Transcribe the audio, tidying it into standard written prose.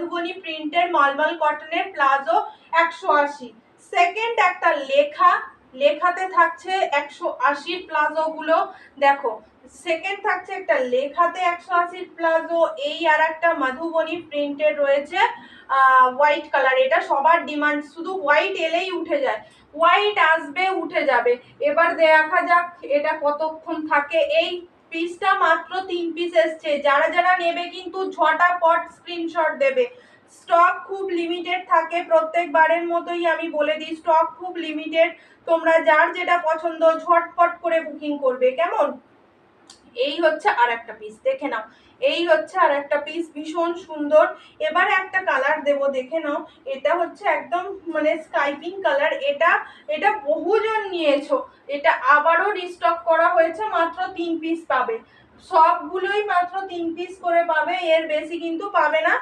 মধুবনী প্রিন্টের মলমল কটনের palazzo 180। Second একটা লেখাতে থাকছে 180 প্লাজো গুলো। দেখো সেকেন্ড থাকছে একটা লেখাতে 180 প্লাজো। এই আর একটা মধুবনী প্রিন্টের রয়েছে হোয়াইট কালার। এটা সবার ডিমান্ড, শুধু হোয়াইট এলেই উঠে যায়, হোয়াইট আসবে উঠে যাবে। এবার দেখা যাক এটা কতক্ষণ থাকে। এই পিসটা মাত্র 3 পিস এসছে, যারা যারা নেবে কিন্তু ঝটাপট স্ক্রিনশট দেবে। স্টক খুব লিমিটেড থাকে, প্রত্যেকবারের মতোই আমি বলে দিই স্টক খুব লিমিটেড। তোমরা যার যেটা পছন্দ ঝটপট করে বুকিং করবে, কেমন? এই হচ্ছে আর একটা পিস, দেখে নাও। এই হচ্ছে আর একটা পিস, ভীষণ সুন্দর। এবারে একটা কালার দেব, দেখে নাও। এটা হচ্ছে একদম মানে স্কাই পিঙ্ক কালার। এটা বহুজন নিয়েছো, এটা আবারও রিস্টক করা হয়েছে, মাত্র 3 পিস পাবে। সবগুলোই মাত্র 3 পিস করে পাবে, এর বেশি কিন্তু পাবে না।